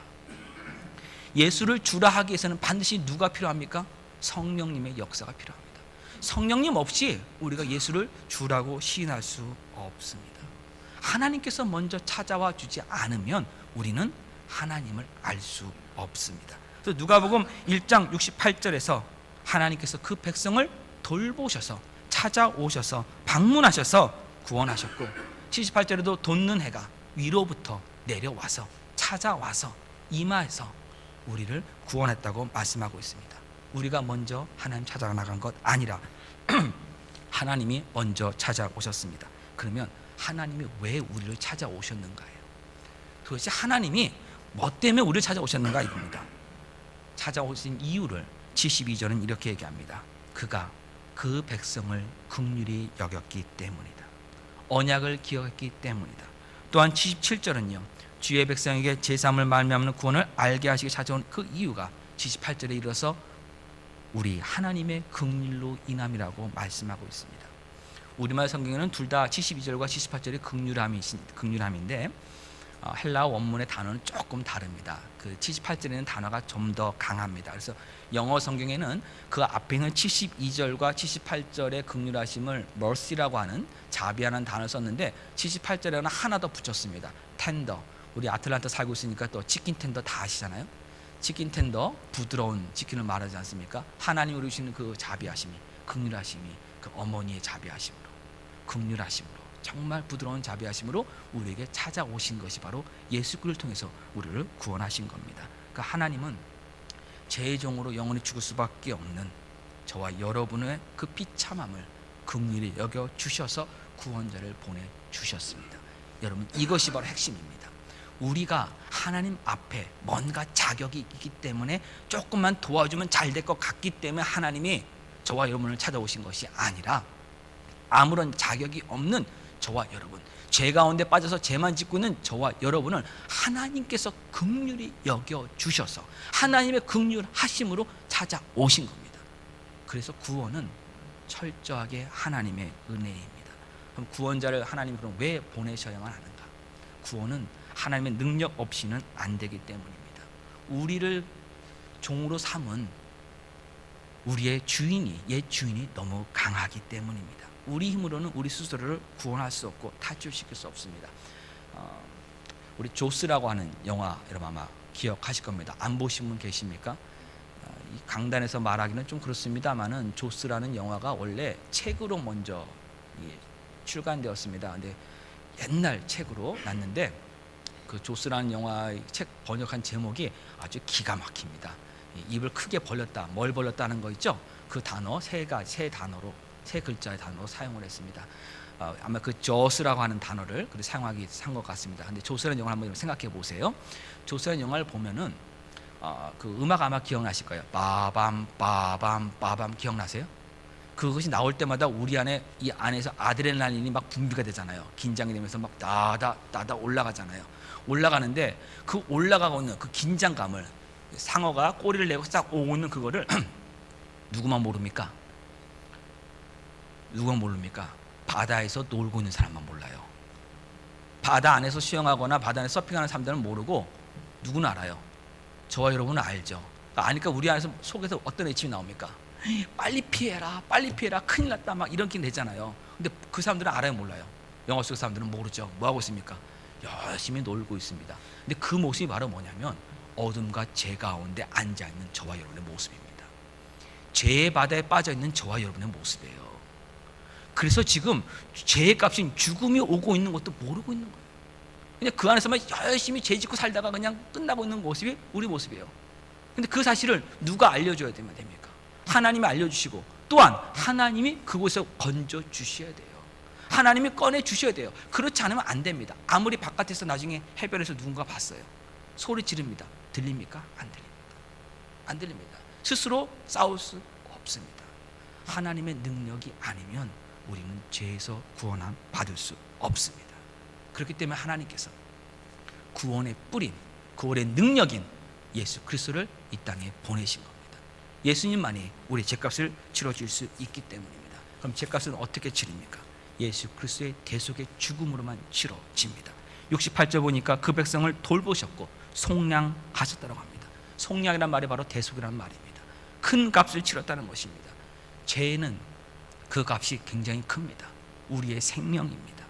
예수를 주라 하기 위해서는 반드시 누가 필요합니까? 성령님의 역사가 필요합니다. 성령님 없이 우리가 예수를 주라고 시인할 수 없습니다. 하나님께서 먼저 찾아와 주지 않으면 우리는 하나님을 알 수 없습니다. 그래서 누가복음 1장 68절에서 하나님께서 그 백성을 돌보셔서 찾아오셔서 방문하셔서 구원하셨고, 78절에도 돋는 해가 위로부터 내려와서 찾아와서 임하여서 우리를 구원했다고 말씀하고 있습니다. 우리가 먼저 하나님 찾아 나간 것 아니라 하나님이 먼저 찾아오셨습니다. 그러면 하나님이 왜 우리를 찾아오셨는가예요. 도대체 하나님이 뭐 때문에 우리를 찾아오셨는가 이겁니다. 찾아오신 이유를 72절은 이렇게 얘기합니다. 그가 그 백성을 긍휼히 여겼기 때문이다. 언약을 기억했기 때문이다. 또한 77절은요, 주의 백성에게 제3을 말미암는 구원을 알게 하시기 찾아온 그 이유가 78절에 이르러서 우리 하나님의 긍휼로 인함이라고 말씀하고 있습니다. 우리말 성경에는 둘 다 72절과 78절이 긍휼함인데 헬라어 원문의 단어는 조금 다릅니다. 그 78절에는 단어가 좀 더 강합니다. 그래서 영어 성경에는 그 앞에 있는 72절과 78절의 긍휼하심을 mercy라고 하는 자비하는 단어를 썼는데 78절에는 하나 더 붙였습니다. 텐더. 우리 아틀란타 살고 있으니까 또 치킨 텐더 다 아시잖아요. 치킨 텐더, 부드러운 치킨을 말하지 않습니까? 하나님 우리 주시는 그 자비하심이, 긍휼하심이 그 어머니의 자비하심으로, 긍휼하심으로, 정말 부드러운 자비하심으로 우리에게 찾아오신 것이 바로 예수 그리스도를 통해서 우리를 구원하신 겁니다. 그러니까 하나님은 죄종으로 영원히 죽을 수밖에 없는 저와 여러분의 그 비참함을 긍휼히 여겨 주셔서 구원자를 보내주셨습니다. 여러분, 이것이 바로 핵심입니다. 우리가 하나님 앞에 뭔가 자격이 있기 때문에 조금만 도와주면 잘 될 것 같기 때문에 하나님이 저와 여러분을 찾아오신 것이 아니라 아무런 자격이 없는 저와 여러분, 죄 가운데 빠져서 죄만 짓고 있는 저와 여러분을 하나님께서 긍휼히 여겨 주셔서 하나님의 긍휼하심으로 찾아오신 겁니다. 그래서 구원은 철저하게 하나님의 은혜입니다. 그럼 구원자를 하나님이 그럼 왜 보내셔야만 하는가? 구원은 하나님의 능력 없이는 안 되기 때문입니다. 우리를 종으로 삼은 우리의 주인이, 옛 주인이 너무 강하기 때문입니다. 우리 힘으로는 우리 스스로를 구원할 수 없고 탈출시킬 수 없습니다. 우리 조스라고 하는 영화 여러분 아마 기억하실 겁니다. 안 보신 분 계십니까? 이 강단에서 말하기는 좀 그렇습니다만은 조스라는 영화가 원래 책으로 먼저 출간되었습니다. 근데 옛날 책으로 났는데 그 조스라는 영화의 책 번역한 제목이 아주 기가 막힙니다. 입을 크게 벌렸다, 뭘 벌렸다는 거 있죠? 그 단어 세 단어로, 세 글자의 단어로 사용을 했습니다. 아마 그 조스라고 하는 단어를 사용하기 한 것 같습니다. 근데 조스라는 영화를 한번 생각해 보세요. 조스라는 영화를 보면은 그 음악 아마 기억나실 거예요. 빠밤 빠밤 빠밤 기억나세요? 그것이 나올 때마다 우리 안에 이 안에서 아드레날린이 막 분비가 되잖아요. 긴장이 되면서 막 나다 올라가잖아요. 올라가는데 그 올라가고 있는 그 긴장감을 상어가 꼬리를 내고 싹 오고 있는 그거를 누구만 모릅니까? 누가 모릅니까? 바다에서 놀고 있는 사람만 몰라요. 바다 안에서 수영하거나 바다 안에서 서핑하는 사람들은 모르고 누구는 알아요. 저와 여러분은 알죠. 아니까 우리 안에서 속에서 어떤 외침이 나옵니까? 빨리 피해라, 빨리 피해라, 큰일 났다, 막 이런 게 되잖아요. 근데 그 사람들은 알아요, 몰라요? 영화 속 사람들은 모르죠. 뭐 하고 있습니까? 열심히 놀고 있습니다. 근데 그 모습이 바로 뭐냐면 어둠과 죄 가운데 앉아 있는 저와 여러분의 모습입니다. 죄의 바다에 빠져 있는 저와 여러분의 모습이에요. 그래서 지금 죄의 값인 죽음이 오고 있는 것도 모르고 있는 거예요. 그냥 그 안에서만 열심히 죄 짓고 살다가 그냥 끝나고 있는 모습이 우리 모습이에요. 근데 그 사실을 누가 알려줘야 됩니까? 하나님이 알려주시고 또한 하나님이 그곳에서 건져 주셔야 돼요. 하나님이 꺼내 주셔야 돼요. 그렇지 않으면 안 됩니다. 아무리 바깥에서 나중에 해변에서 누군가 봤어요. 소리 지릅니다. 들립니까? 안 들립니다. 안 들립니다. 스스로 싸울 수 없습니다. 하나님의 능력이 아니면 우리는 죄에서 구원함 받을 수 없습니다. 그렇기 때문에 하나님께서 구원의 뿌린, 구원의 능력인 예수 그리스도를 이 땅에 보내신 겁니다. 예수님만이 우리 죄값을 치러줄 수 있기 때문입니다. 그럼 죄값은 어떻게 치릅니까? 예수 그리스도의 대속의 죽음으로만 치러집니다. 68절 보니까 그 백성을 돌보셨고 속량하셨다고 합니다. 속량이란 말이 바로 대속이라는 말입니다. 큰 값을 치렀다는 것입니다. 죄는 그 값이 굉장히 큽니다. 우리의 생명입니다.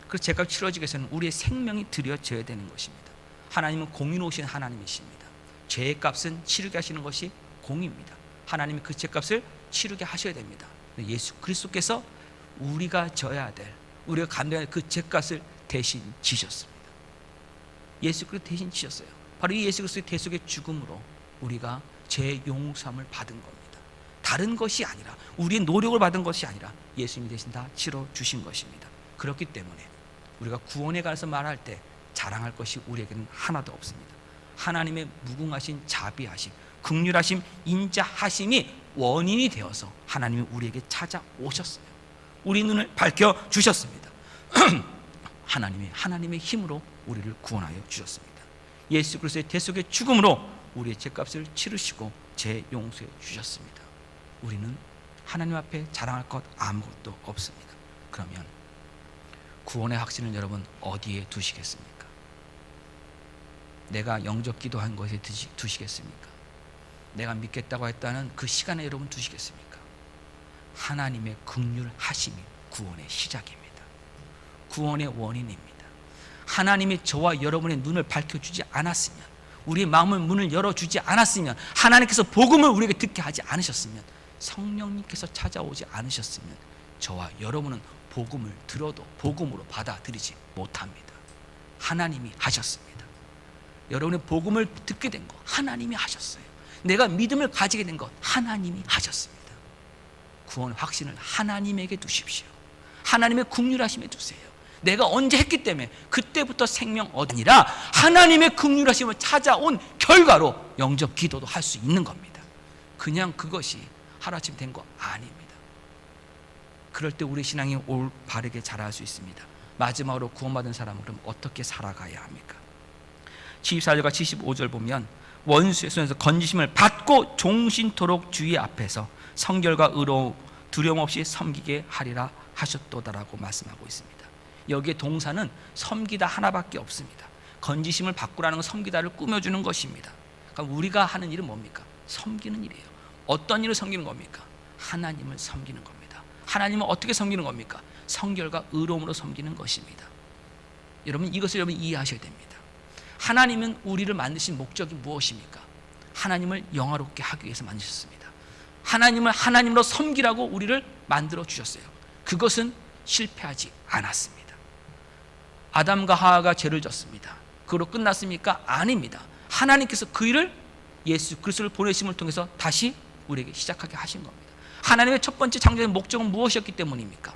그래서 죄값 치러지기 위해서는 우리의 생명이 드려져야 되는 것입니다. 하나님은 공의로우신 하나님이십니다. 죄의 값은 치르게 하시는 것이 공의입니다. 하나님이 그 죄값을 치르게 하셔야 됩니다. 예수 그리스도께서 우리가 져야 될, 우리가 감당해야 될 그 죄값을 대신 지셨습니다. 예수 그리스도 대신 지셨어요. 바로 이 예수 그리스도의 대속의 죽음으로 우리가 죄의 용서함을 받은 겁니다. 다른 것이 아니라, 우리의 노력을 받은 것이 아니라 예수님이 대신 다 치러 주신 것입니다. 그렇기 때문에 우리가 구원에 관해서 말할 때 자랑할 것이 우리에게는 하나도 없습니다. 하나님의 무궁하신 자비하심, 긍휼하심, 인자하심이 원인이 되어서 하나님이 우리에게 찾아오셨어요. 우리 눈을 밝혀 주셨습니다. 하나님의 힘으로 우리를 구원하여 주셨습니다. 예수 그리스도의 대속의 죽음으로 우리의 죄값을 치르시고 죄 용서해 주셨습니다. 우리는 하나님 앞에 자랑할 것 아무것도 없습니다. 그러면 구원의 확신을 여러분 어디에 두시겠습니까? 내가 영접 기도한 것에 두시겠습니까? 내가 믿겠다고 했다는 그 시간에 여러분 두시겠습니까? 하나님의 긍휼하심이 구원의 시작입니다. 구원의 원인입니다. 하나님이 저와 여러분의 눈을 밝혀주지 않았으면, 우리의 마음을 문을 열어주지 않았으면, 하나님께서 복음을 우리에게 듣게 하지 않으셨으면, 성령님께서 찾아오지 않으셨으면 저와 여러분은 복음을 들어도 복음으로 받아들이지 못합니다. 하나님이 하셨습니다. 여러분의 복음을 듣게 된 거 하나님이 하셨어요. 내가 믿음을 가지게 된 것 하나님이 하셨습니다. 구원 확신을 하나님에게 두십시오. 하나님의 긍휼하심에 두세요. 내가 언제 했기 때문에 그때부터 생명 얻으니라, 하나님의 긍휼하심을 찾아온 결과로 영접 기도도 할 수 있는 겁니다. 그냥 그것이 하루아침 된 거 아닙니다. 그럴 때 우리 신앙이 올바르게 자랄 수 있습니다. 마지막으로 구원받은 사람은 그럼 어떻게 살아가야 합니까? 74절과 75절 보면 원수의 손에서 건지심을 받고 종신토록 주의 앞에서 성결과 의로 두려움 없이 섬기게 하리라 하셨도다라고 말씀하고 있습니다. 여기에 동사는 섬기다 하나밖에 없습니다. 건지심을 받고라는 건 섬기다를 꾸며주는 것입니다. 그러니까 우리가 하는 일은 뭡니까? 섬기는 일이에요. 어떤 일을 섬기는 겁니까? 하나님을 섬기는 겁니다. 하나님은 어떻게 섬기는 겁니까? 성결과 의로움으로 섬기는 것입니다. 여러분, 이것을 여러분 이해하셔야 됩니다. 하나님은 우리를 만드신 목적이 무엇입니까? 하나님을 영화롭게 하기 위해서 만드셨습니다. 하나님을 하나님으로 섬기라고 우리를 만들어 주셨어요. 그것은 실패하지 않았습니다. 아담과 하와가 죄를 졌습니다. 그걸로 끝났습니까? 아닙니다. 하나님께서 그 일을 예수 그리스도를 보내심을 통해서 다시 우리에게 시작하게 하신 겁니다. 하나님의 첫 번째 창조의 목적은 무엇이었기 때문입니까?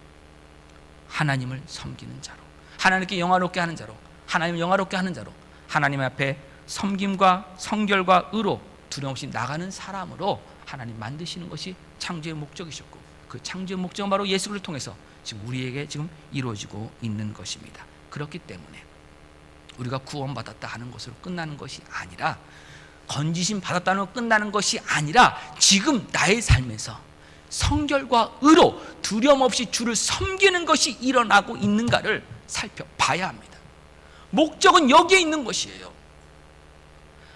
하나님을 섬기는 자로, 하나님께 영화롭게 하는 자로, 하나님을 영화롭게 하는 자로, 하나님 앞에 섬김과 성결과 의로 두려움 없이 나가는 사람으로 하나님 만드시는 것이 창조의 목적이셨고, 그 창조의 목적은 바로 예수 그리스도를 통해서 지금 우리에게 지금 이루어지고 있는 것입니다. 그렇기 때문에 우리가 구원받았다 하는 것으로 끝나는 것이 아니라, 건지심 받았다는 것으로 끝나는 것이 아니라, 지금 나의 삶에서 성결과 의로 두려움 없이 주를 섬기는 것이 일어나고 있는가를 살펴봐야 합니다. 목적은 여기에 있는 것이에요.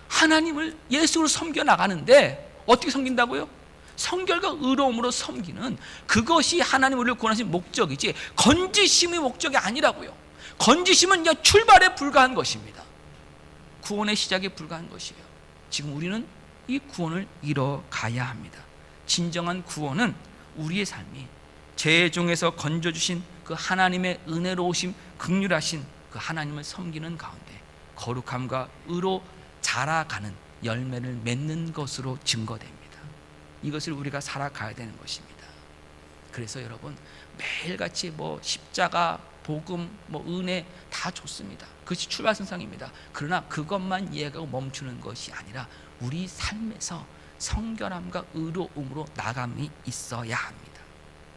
하나님을 예수로 섬겨 나가는데 어떻게 섬긴다고요? 성결과 의로움으로 섬기는 그것이 하나님 우리를 구원하신 목적이지, 건지심의 목적이 아니라고요. 건지심은 그냥 출발에 불과한 것입니다. 구원의 시작에 불과한 것이에요. 지금 우리는 이 구원을 이뤄가야 합니다. 진정한 구원은 우리의 삶이 죄의 종에서 건져주신 그 하나님의 은혜로우심, 긍휼하신 그 하나님을 섬기는 가운데 거룩함과 의로 자라가는 열매를 맺는 것으로 증거됩니다. 이것을 우리가 살아가야 되는 것입니다. 그래서 여러분 매일같이 뭐 십자가, 복음, 뭐 은혜 다 좋습니다. 그것이 출발선상입니다. 그러나 그것만 이해하고 멈추는 것이 아니라 우리 삶에서 성결함과 의로움으로 나감이 있어야 합니다.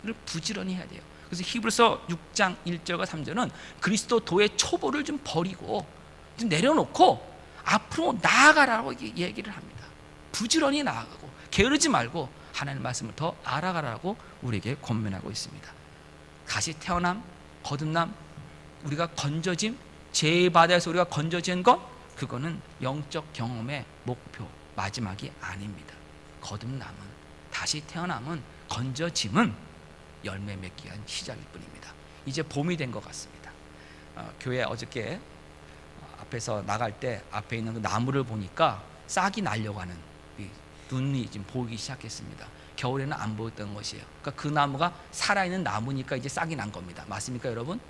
이걸 부지런히 해야 돼요. 그래서 히브리서 6장 1절과 3절은 그리스도도의 초보를 좀 버리고 좀 내려놓고 앞으로 나아가라고 얘기를 합니다. 부지런히 나아가고 게으르지 말고 하나님의 말씀을 더 알아가라고 우리에게 권면하고 있습니다. 다시 태어남, 거듭남, 우리가 건져짐, 제2바다에서 우리가 건져진 것, 그거는 영적 경험의 목표, 마지막이 아닙니다. 거듭남은, 다시 태어남은, 건져짐은 열매 맺기 위한 시작일 뿐입니다. 이제 봄이 된 것 같습니다. 교회 어저께 앞에서 나갈 때 앞에 있는 그 나무를 보니까 싹이 나려고 하는 눈이 지금 보이기 시작했습니다. 겨울에는 안 보였던 것이에요. 그러니까 그 나무가 살아있는 나무니까 이제 싹이 난 겁니다. 맞습니까, 여러분?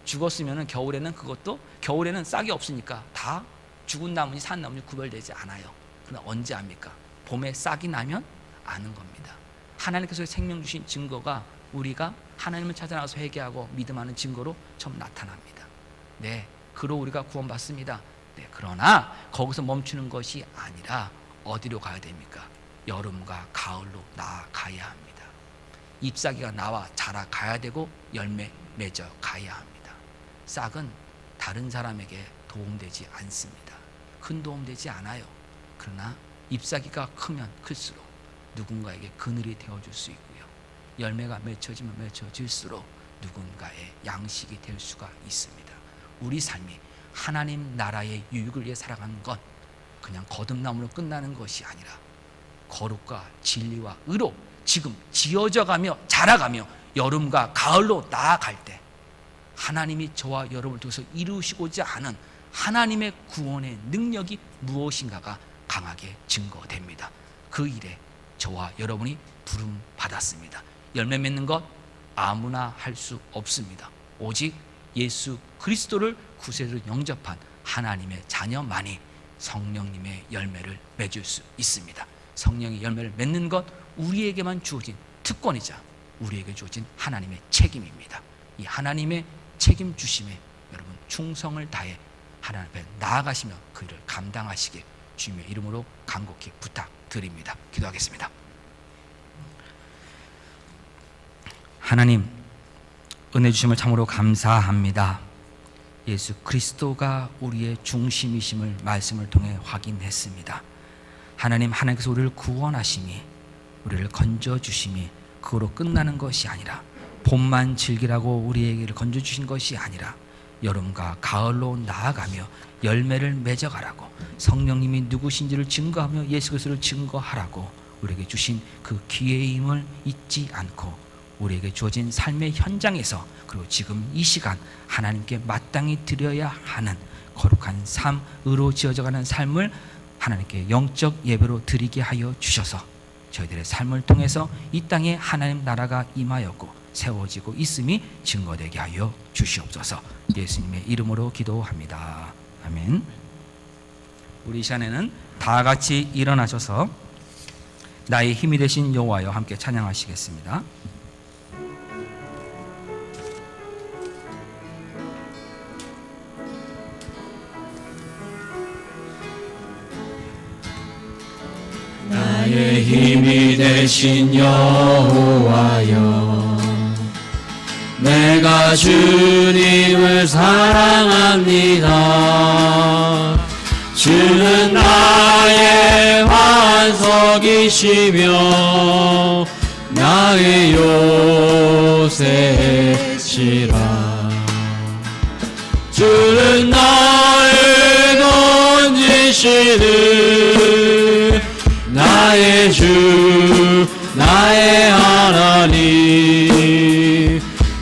죽었으면 겨울에는 그것도, 겨울에는 싹이 없으니까 다 죽은 나무인지 산 나무인지 구별되지 않아요. 그러나 언제 압니까? 봄에 싹이 나면 아는 겁니다. 하나님께서 생명 주신 증거가 우리가 하나님을 찾아 나가서 회개하고 믿음하는 증거로 처음 나타납니다. 네, 그로 우리가 구원받습니다. 네, 그러나 거기서 멈추는 것이 아니라 어디로 가야 됩니까? 여름과 가을로 나아가야 합니다. 잎사귀가 나와 자라가야 되고 열매 맺어 가야 합니다. 싹은 다른 사람에게 도움되지 않습니다. 큰 도움되지 않아요. 그러나 잎사귀가 크면 클수록 누군가에게 그늘이 되어줄 수 있고요, 열매가 맺혀지면 맺혀질수록 누군가의 양식이 될 수가 있습니다. 우리 삶이 하나님 나라의 유익을 위해 살아가는 것, 그냥 거듭남으로 끝나는 것이 아니라 거룩과 진리와 의로 지금 지어져가며 자라가며 여름과 가을로 나아갈 때 하나님이 저와 여러분을 통해서 이루시고자 하는 하나님의 구원의 능력이 무엇인가가 강하게 증거됩니다. 그 일에 저와 여러분이 부름 받았습니다. 열매 맺는 것 아무나 할 수 없습니다. 오직 예수 그리스도를 구세주로 영접한 하나님의 자녀만이 성령님의 열매를 맺을 수 있습니다. 성령의 열매를 맺는 것, 우리에게만 주어진 특권이자 우리에게 주어진 하나님의 책임입니다. 이 하나님의 책임 주심에 여러분 충성을 다해 하나님 앞에 나아가시며 그 일을 감당하시길 주님의 이름으로 간곡히 부탁드립니다. 기도하겠습니다. 하나님, 은혜 주심을 참으로 감사합니다. 예수 그리스도가 우리의 중심이심을 말씀을 통해 확인했습니다. 하나님, 하나님께서 우리를 구원하심이, 우리를 건져주심이 그거로 끝나는 것이 아니라, 봄만 즐기라고 우리에게 건져주신 것이 아니라 여름과 가을로 나아가며 열매를 맺어가라고, 성령님이 누구신지를 증거하며 예수 그리스도를 증거하라고 우리에게 주신 그 기회의 힘을 잊지 않고 우리에게 주어진 삶의 현장에서, 그리고 지금 이 시간 하나님께 마땅히 드려야 하는 거룩한 삶, 의로 지어져가는 삶을 하나님께 영적 예배로 드리게 하여 주셔서 저희들의 삶을 통해서 이 땅에 하나님 나라가 임하였고 세워지고 있음이 증거되게 하여 주시옵소서. 예수님의 이름으로 기도합니다. 아멘. 우리 이 시간에는 다 같이 일어나셔서 나의 힘이 되신 여호와여 함께 찬양하시겠습니다. 나의 힘이 되신 여호와여, 내가 주님을 사랑합니다. 주는 나의 반석이시며 나의 요새시라. 주는 나를 건지시는 나의 주, 나의 하나님,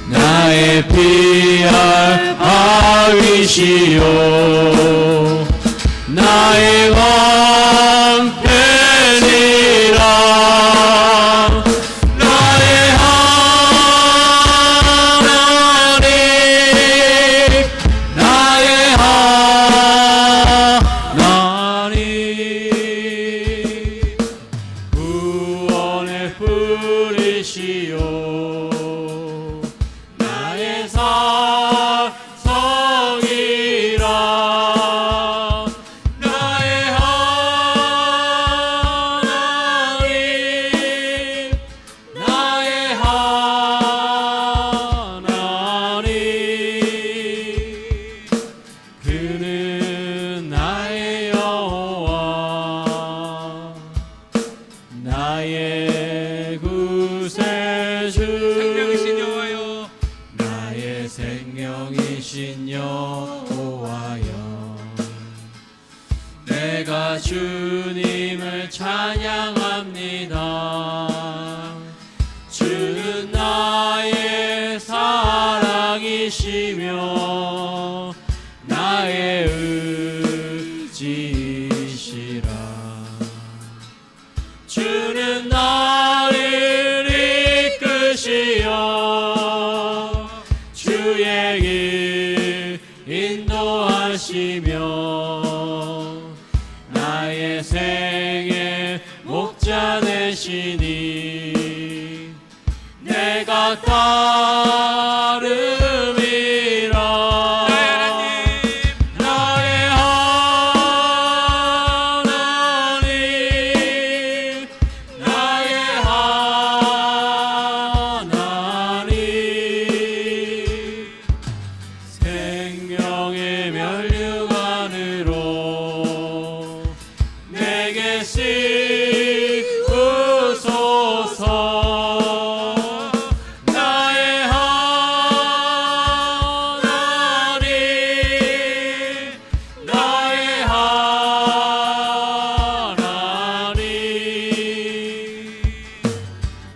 나의 피할 바위시요 나의 방편이라. 나의 하나님, 나의 하나님, 구원의 뿌리시요 내가 주님을 찬양합니다. 주는 나의 사랑이시며 나의 의지이시라. 주는 나를 이끄시어 주의 길 인도하시며 나의 생의 목자 되시니 내가 따름이라. 나의 하나님, 나의 하나님, 생명의 면류관으로 내게 씌우소서. 나의 하나님, 나의 하나님,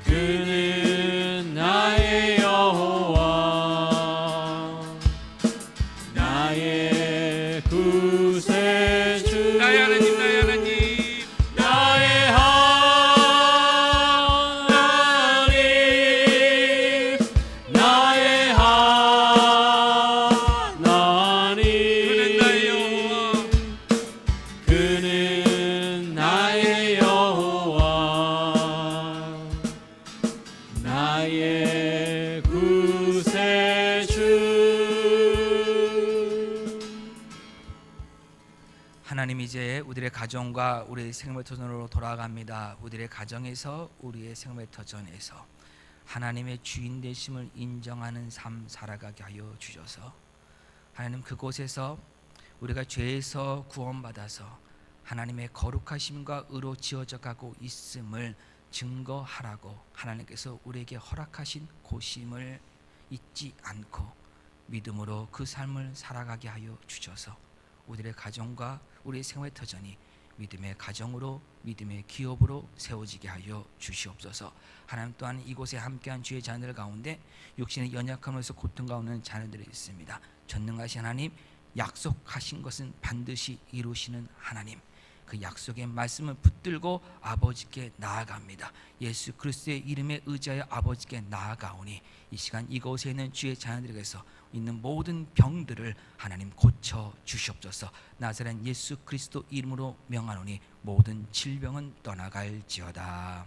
그는 나의 여호와, 나의 구세주. 나의 하나님, 나의 하나님, 나의 하나님, 나의 하나님, 그는 나의 여호와, 그는 나의 여호와, 나의 구세주. 하나님, 이제 우리의 가정과 우리의 생명의 터전으로 돌아갑니다. 우리의 가정에서, 우리의 생명의 터전에서 하나님의 주인 되심을 인정하는 삶 살아가게 하여 주셔서, 하나님, 그곳에서 우리가 죄에서 구원받아서 하나님의 거룩하심과 의로 지어져 가고 있음을 증거하라고 하나님께서 우리에게 허락하신 곳임을 잊지 않고 믿음으로 그 삶을 살아가게 하여 주셔서 우리의 가정과 우리의 생활 터전이 믿음의 가정으로, 믿음의 기업으로 세워지게 하여 주시옵소서. 하나님, 또한 이곳에 함께한 주의 자녀들 가운데 육신의 연약함에서 고통 가운데 있는 자녀들이 있습니다. 전능하신 하나님, 약속하신 것은 반드시 이루시는 하나님, 그 약속의 말씀을 붙들고 아버지께 나아갑니다. 예수 그리스도의 이름에 의지하여 아버지께 나아가오니 이 시간 이곳에 있는 주의 자녀들에게서 있는 모든 병들을 하나님 고쳐 주시옵소서. 나사렛 예수 그리스도 이름으로 명하노니 모든 질병은 떠나갈지어다.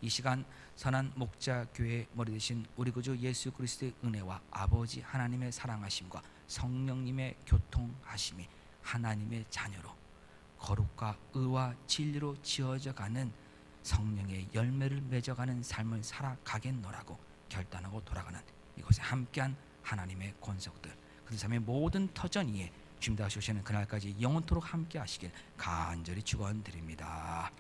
이 시간 선한 목자 교회 머리 되신 우리 구주 예수 그리스도의 은혜와 아버지 하나님의 사랑하심과 성령님의 교통하심이 하나님의 자녀로 거룩과 의와 진리로 지어져가는 성령의 열매를 맺어가는 삶을 살아가겠노라고 결단하고 돌아가는 이곳에 함께한 하나님의 권속들, 그 삶의 모든 터전 위에 주님 다시 오시는 그날까지 영원토록 함께 하시길 간절히 축원드립니다.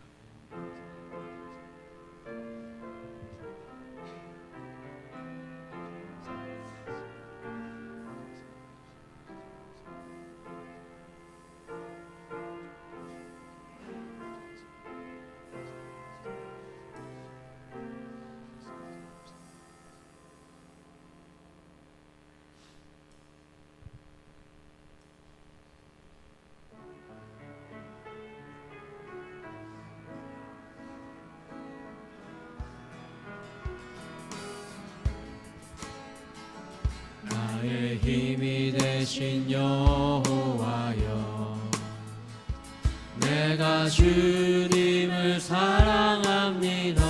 나의 힘이 되신 여호와여, 내가 주님을 사랑합니다.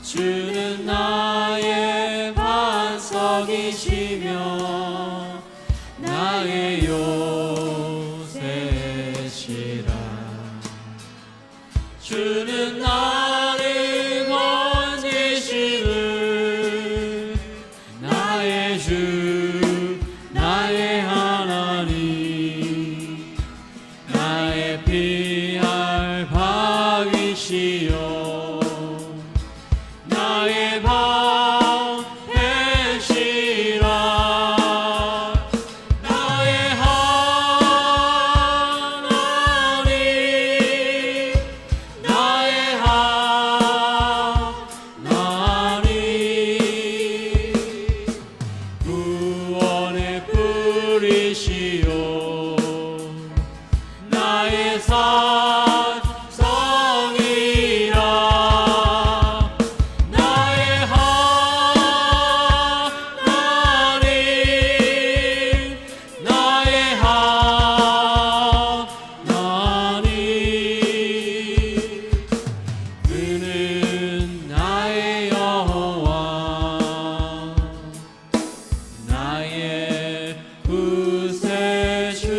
주는 나의 반석이시며 나의 요새시라. 주는 나를 건지시는 나의 주, 나의 하나님, 나의 피할 바위시여, 나의 방패시라. 나의 하나님, 나의 산성이라 나의 하나님 나의 하나님 그는 나의 여호와 나의 구세주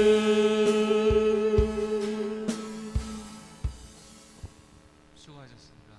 수고하셨습니다.